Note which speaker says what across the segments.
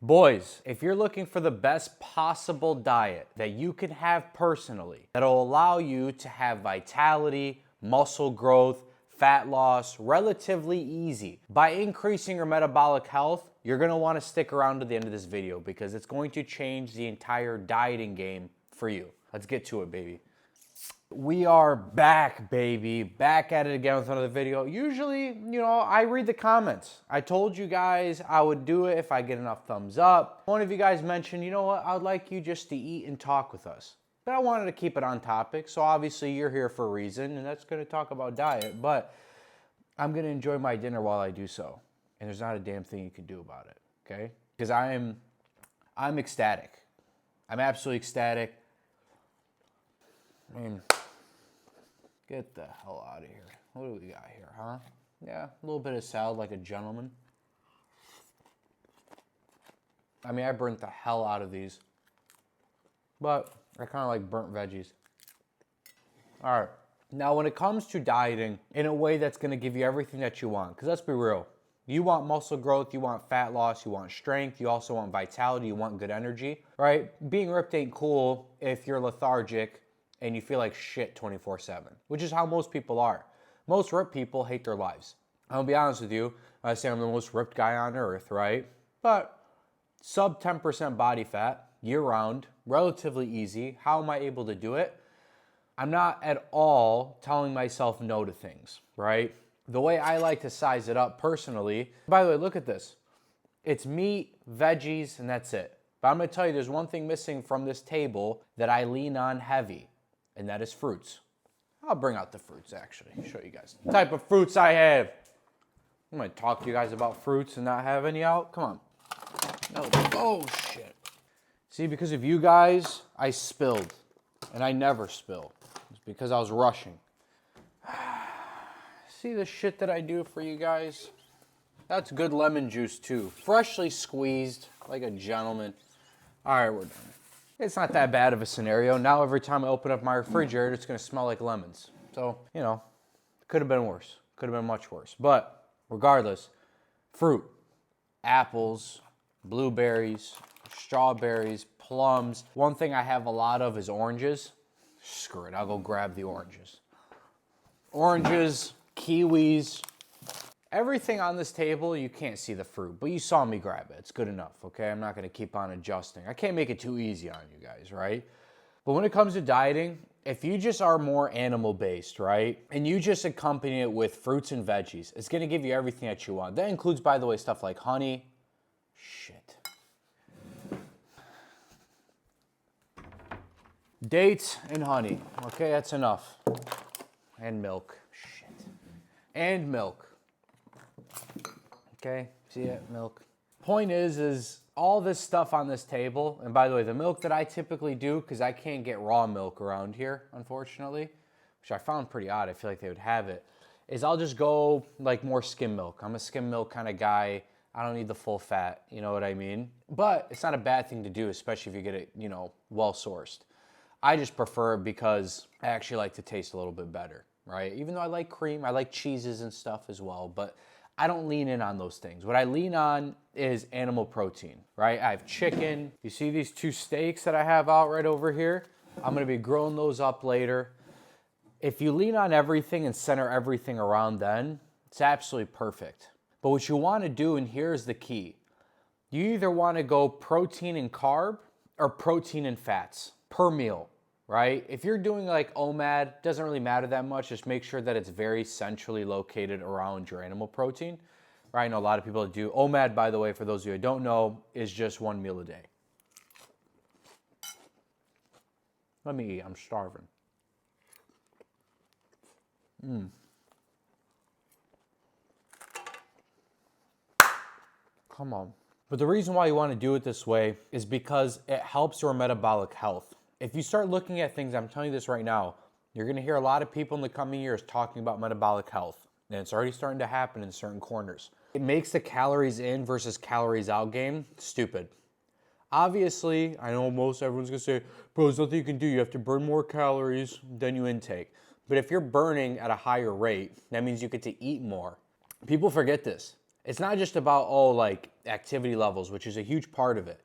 Speaker 1: Boys, if you're looking for the best possible diet that you can have personally, that'll allow you to have vitality, muscle growth, fat loss relatively easy by increasing your metabolic health, you're gonna wanna stick around to the end of this video because it's going to change the entire dieting game for you. Let's get to it, baby. We are back, baby. Back at it again with another video. Usually, I read the comments. I told you guys I would do it if I get enough thumbs up. One of you guys mentioned, you know what, I'd like you just to eat and talk with us. But I wanted to keep it on topic, so obviously you're here for a reason, and that's gonna talk about diet, but I'm gonna enjoy my dinner while I do so. And there's not a damn thing you can do about it, okay? Because I'm ecstatic. I'm absolutely ecstatic. I mean, get the hell out of here. What do we got here, huh? Yeah, a little bit of salad like a gentleman. I mean, I burnt the hell out of these. But I kind of like burnt veggies. All right. Now, when it comes to dieting in a way that's going to give you everything that you want, because let's be real. You want muscle growth, you want fat loss, you want strength, you also want vitality, you want good energy, right? Being ripped ain't cool if you're lethargic and you feel like shit 24/7, which is how most people are. Most ripped people hate their lives. I'll be honest with you, I say I'm the most ripped guy on earth, right? But sub 10% body fat, year round, relatively easy. How am I able to do it? I'm not at all telling myself no to things, right? The way I like to size it up personally, by the way, look at this. It's meat, veggies, and that's it. But I'm gonna tell you, there's one thing missing from this table that I lean on heavy, and that is fruits. I'll bring out the fruits, actually, show you guys the type of fruits I have. I'm gonna talk to you guys about fruits and not have any out. Come on. No. Oh, shit. See, because of you guys, I spilled, and I never spill. It's because I was rushing. See the shit that I do for you guys? That's good lemon juice, too. Freshly squeezed, like a gentleman. All right, we're done. It's not that bad of a scenario. Now every time I open up my refrigerator, it's gonna smell like lemons. So, could have been worse. Could have been much worse. But regardless, fruit, apples, blueberries, strawberries, plums. One thing I have a lot of is oranges. Screw it, I'll go grab the oranges. Oranges, kiwis, everything on this table, you can't see the fruit, but you saw me grab it. It's good enough, okay? I'm not gonna keep on adjusting. I can't make it too easy on you guys, right? But when it comes to dieting, if you just are more animal-based, right? And you just accompany it with fruits and veggies, it's gonna give you everything that you want. That includes, by the way, stuff like honey. Shit. Dates and honey, okay? That's enough. And milk, shit. And milk. Okay, see it, milk. Point is all this stuff on this table, and by the way, the milk that I typically do, because I can't get raw milk around here, unfortunately, which I found pretty odd, I feel like they would have it, is I'll just go like more skim milk. I'm a skim milk kind of guy. I don't need the full fat, you know what I mean? But it's not a bad thing to do, especially if you get it, well sourced. I just prefer it because I actually like to taste a little bit better, right? Even though I like cream, I like cheeses and stuff as well, but I don't lean in on those things. What I lean on is animal protein, right? I have chicken. You see these two steaks that I have out right over here? I'm gonna be grilling those up later. If you lean on everything and center everything around then, it's absolutely perfect. But what you wanna do, and here's the key, you either wanna go protein and carb or protein and fats per meal, right? If you're doing like OMAD, doesn't really matter that much. Just make sure that it's very centrally located around your animal protein. Right? I know a lot of people that do. OMAD, by the way, for those of you who don't know, is just one meal a day. Let me eat, I'm starving. Come on. But the reason why you want to do it this way is because it helps your metabolic health. If you start looking at things, I'm telling you this right now, you're going to hear a lot of people in the coming years talking about metabolic health. And it's already starting to happen in certain corners. It makes the calories in versus calories out game stupid. Obviously, I know everyone's going to say, bro, there's nothing you can do. You have to burn more calories than you intake. But if you're burning at a higher rate, that means you get to eat more. People forget this. It's not just about, oh, like activity levels, which is a huge part of it.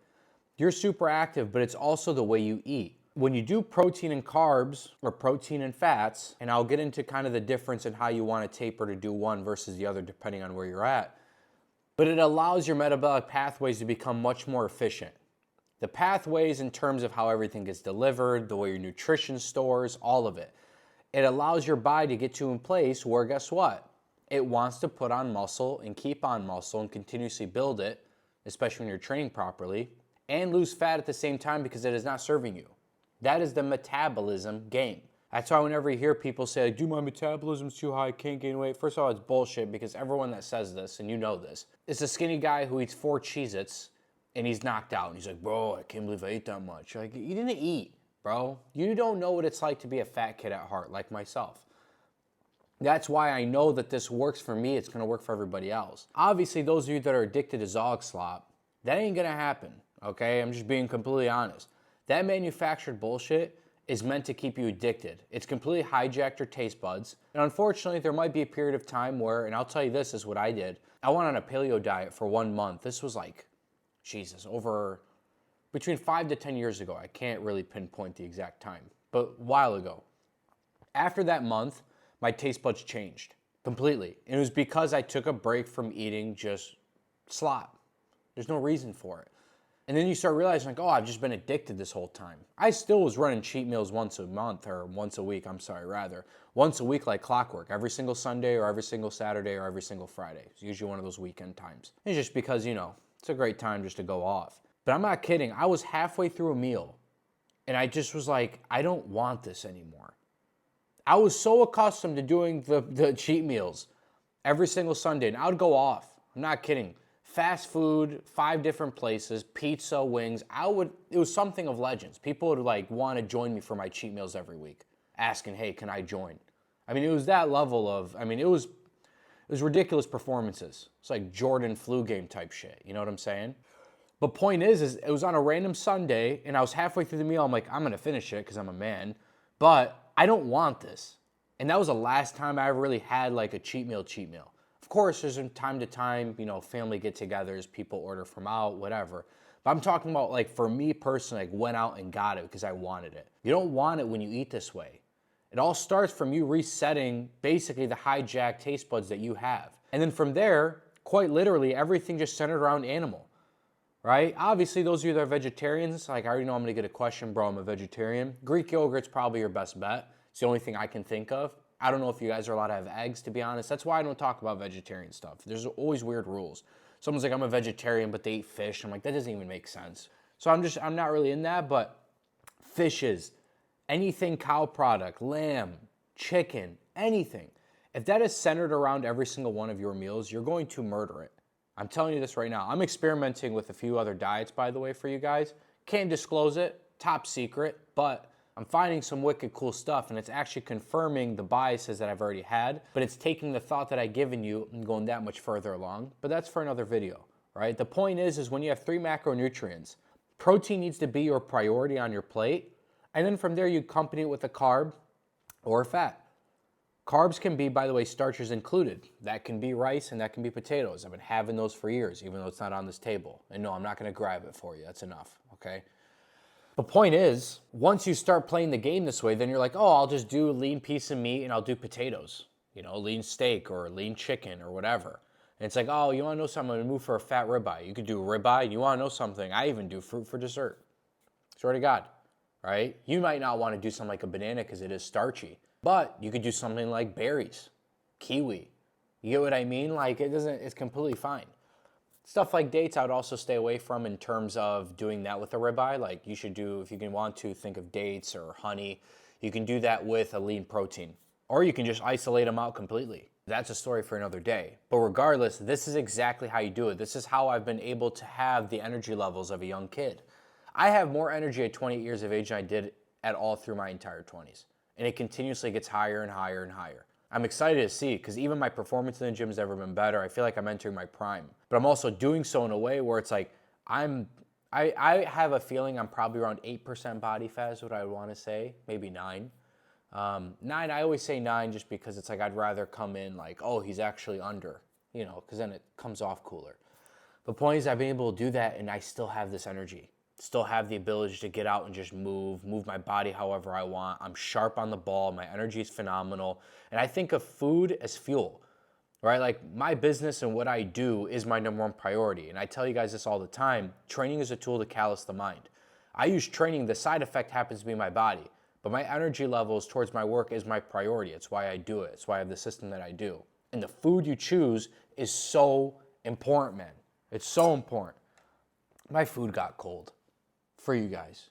Speaker 1: You're super active, but it's also the way you eat. When you do protein and carbs or protein and fats, and I'll get into kind of the difference in how you want to taper to do one versus the other depending on where you're at, but it allows your metabolic pathways to become much more efficient. The pathways in terms of how everything gets delivered, the way your nutrition stores, all of it. It allows your body to get to a place where, guess what? It wants to put on muscle and keep on muscle and continuously build it, especially when you're training properly, and lose fat at the same time because it is not serving you. That is the metabolism game. That's why whenever you hear people say, dude, my metabolism's too high, I can't gain weight. First of all, it's bullshit because everyone that says this, and you know this, is a skinny guy who eats 4 Cheez-Its and he's knocked out. And he's like, bro, I can't believe I ate that much. Like, you didn't eat, bro. You don't know what it's like to be a fat kid at heart, like myself. That's why I know that this works for me. It's gonna work for everybody else. Obviously, those of you that are addicted to Zog slop, that ain't gonna happen, okay? I'm just being completely honest. That manufactured bullshit is meant to keep you addicted. It's completely hijacked your taste buds. And unfortunately, there might be a period of time where, and I'll tell you this is what I did. I went on a paleo diet for 1 month. This was like, Jesus, over between 5 to 10 years ago. I can't really pinpoint the exact time, but a while ago. After that month, my taste buds changed completely. And it was because I took a break from eating just slop. There's no reason for it. And then you start realizing like, oh, I've just been addicted this whole time. I still was running cheat meals once a month, or once a week, once a week like clockwork, every single Sunday or every single Saturday or every single Friday. It's usually one of those weekend times. It's just because, it's a great time just to go off. But I'm not kidding. I was halfway through a meal and I just was like, I don't want this anymore. I was so accustomed to doing the cheat meals every single Sunday, and I would go off. I'm not kidding. Fast food, 5 different places, pizza, wings. It was something of legends. People would like want to join me for my cheat meals every week, asking, hey, can I join? I mean, it was that level of, it was ridiculous performances. It's like Jordan flu game type shit. You know what I'm saying? But point is it was on a random Sunday, and I was halfway through the meal. I'm like, I'm going to finish it because I'm a man, but I don't want this. And that was the last time I ever really had like a cheat meal. Of course, there's from time to time, family get-togethers, people order from out, whatever. But I'm talking about like for me personally, like went out and got it because I wanted it. You don't want it when you eat this way. It all starts from you resetting basically the hijacked taste buds that you have. And then from there, quite literally, everything just centered around animal, right? Obviously, those of you that are vegetarians, like I already know I'm gonna get a question, bro, I'm a vegetarian. Greek yogurt's probably your best bet. It's the only thing I can think of. I don't know if you guys are allowed to have eggs, to be honest. That's why I don't talk about vegetarian stuff. There's always weird rules. Someone's like, I'm a vegetarian, but they eat fish. I'm like, that doesn't even make sense. So I'm not really in that, but fishes, anything cow product, lamb, chicken, anything. If that is centered around every single one of your meals, you're going to murder it. I'm telling you this right now. I'm experimenting with a few other diets, by the way, for you guys. Can't disclose it, top secret, but I'm finding some wicked cool stuff, and it's actually confirming the biases that I've already had, but it's taking the thought that I've given you and going that much further along. But that's for another video, right? The point is when you have 3 macronutrients, protein needs to be your priority on your plate, and then from there you accompany it with a carb or a fat. Carbs can be, by the way, starches included. That can be rice and that can be potatoes. I've been having those for years, even though it's not on this table. And no, I'm not gonna grab it for you. That's enough, okay? The point is, once you start playing the game this way, then you're like, oh, I'll just do a lean piece of meat and I'll do potatoes, lean steak or lean chicken or whatever. And it's like, oh, you wanna know something? I'm gonna move for a fat ribeye. You could do ribeye. You wanna know something? I even do fruit for dessert. Swear to God, right? You might not wanna do something like a banana because it is starchy, but you could do something like berries, kiwi. You get what I mean? Like it's completely fine. Stuff like dates I would also stay away from in terms of doing that with a ribeye. Like you should do, if you can want to, think of dates or honey. You can do that with a lean protein. Or you can just isolate them out completely. That's a story for another day. But regardless, this is exactly how you do it. This is how I've been able to have the energy levels of a young kid. I have more energy at 28 years of age than I did at all through my entire 20s. And it continuously gets higher and higher and higher. I'm excited to see because even my performance in the gym has never been better. I feel like I'm entering my prime, but I'm also doing so in a way where it's like I have a feeling I'm probably around 8% body fat is what I would want to say, maybe 9. 9, I always say 9 just because it's like I'd rather come in like, oh, he's actually under. you know, because then it comes off cooler. The point is I've been able to do that and I still have this energy. Still have the ability to get out and just move my body however I want. I'm sharp on the ball. My energy is phenomenal. And I think of food as fuel, right? Like my business and what I do is my number one priority. And I tell you guys this all the time. Training is a tool to callous the mind. I use training. The side effect happens to be my body. But my energy levels towards my work is my priority. It's why I do it. It's why I have the system that I do. And the food you choose is so important, man. It's so important. My food got cold for you guys,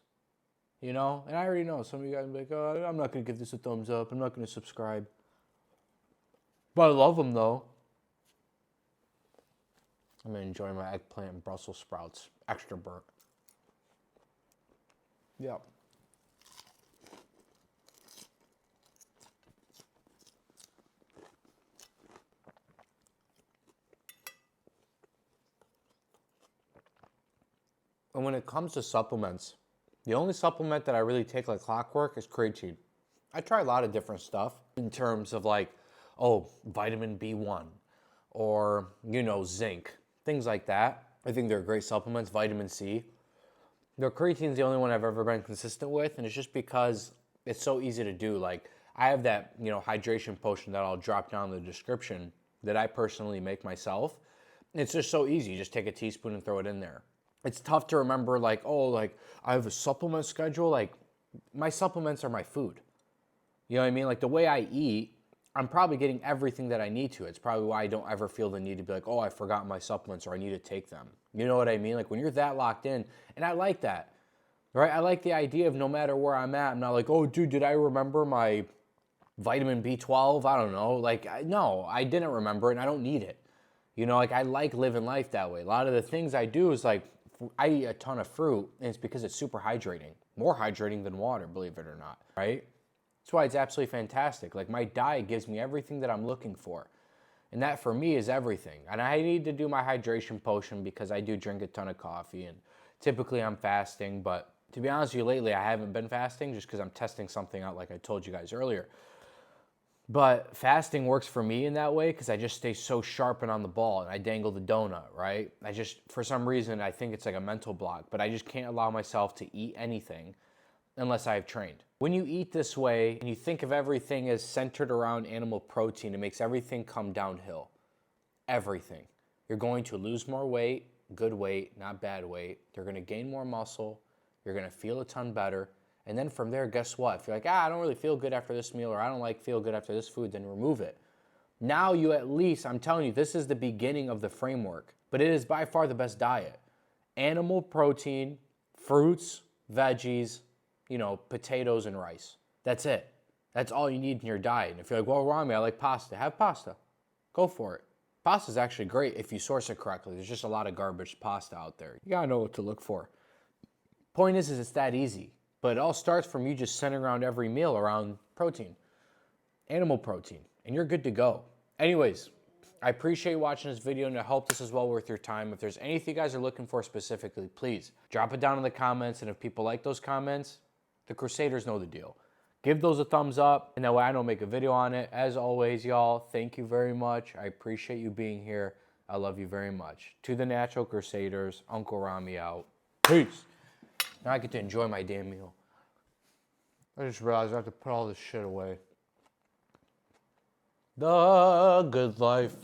Speaker 1: you know? And I already know some of you guys will be like, oh, I'm not going to give this a thumbs up. I'm not going to subscribe. But I love them, though. I'm going to enjoy my eggplant and Brussels sprouts. Extra burnt. Yeah. And when it comes to supplements, the only supplement that I really take like clockwork is creatine. I try a lot of different stuff in terms of like, oh, vitamin B1 or, you know, zinc, things like that. I think they're great supplements, vitamin C. The creatine's the only one I've ever been consistent with, and it's just because it's so easy to do. Like, I have that, you know, hydration potion that I'll drop down in the description that I personally make myself. It's just so easy. You just take a teaspoon and throw it in there. It's tough to remember, like, oh, like, I have a supplement schedule. Like, my supplements are my food. You know what I mean? Like, the way I eat, I'm probably getting everything that I need to. It's probably why I don't ever feel the need to be like, oh, I forgot my supplements or I need to take them. You know what I mean? Like, when you're that locked in, and I like that, right? I like the idea of no matter where I'm at, I'm not like, oh, dude, did I remember my vitamin B12? I don't know. Like, no, I didn't remember it, and I don't need it. You know, like, I like living life that way. A lot of the things I do is, like, I eat a ton of fruit, and it's because it's super hydrating. More hydrating than water, believe it or not, right? That's why it's absolutely fantastic. Like, my diet gives me everything that I'm looking for. And that, for me, is everything. And I need to do my hydration potion because I do drink a ton of coffee, and typically I'm fasting. But to be honest with you, lately I haven't been fasting just because I'm testing something out like I told you guys earlier. But fasting works for me in that way because I just stay so sharp and on the ball, and I dangle the donut, right? I just, for some reason, I think it's like a mental block, but I just can't allow myself to eat anything unless I've trained. When you eat this way and you think of everything as centered around animal protein, it makes everything come downhill. Everything. You're going to lose more weight, good weight, not bad weight. You're going to gain more muscle. You're going to feel a ton better. And then from there, guess what? If you're like, I don't really feel good after this meal, or I don't feel good after this food, then remove it. Now you at least, I'm telling you, this is the beginning of the framework, but it is by far the best diet. Animal protein, fruits, veggies, you know, potatoes and rice. That's it. That's all you need in your diet. And if you're like, well, Rami, I like pasta. Have pasta. Go for it. Pasta is actually great if you source it correctly. There's just a lot of garbage pasta out there. You gotta know what to look for. Point is it's that easy. But it all starts from you just centering around every meal around protein, animal protein, and you're good to go. Anyways, I appreciate watching this video, and I hope this is well worth your time. If there's anything you guys are looking for specifically, please drop it down in the comments, and if people like those comments, the Crusaders know the deal. Give those a thumbs up, and that way I don't make a video on it. As always, y'all, thank you very much. I appreciate you being here. I love you very much. To the Natural Crusaders, Uncle Rami out. Peace. Now I get to enjoy my damn meal. I just realized I have to put all this shit away. The good life.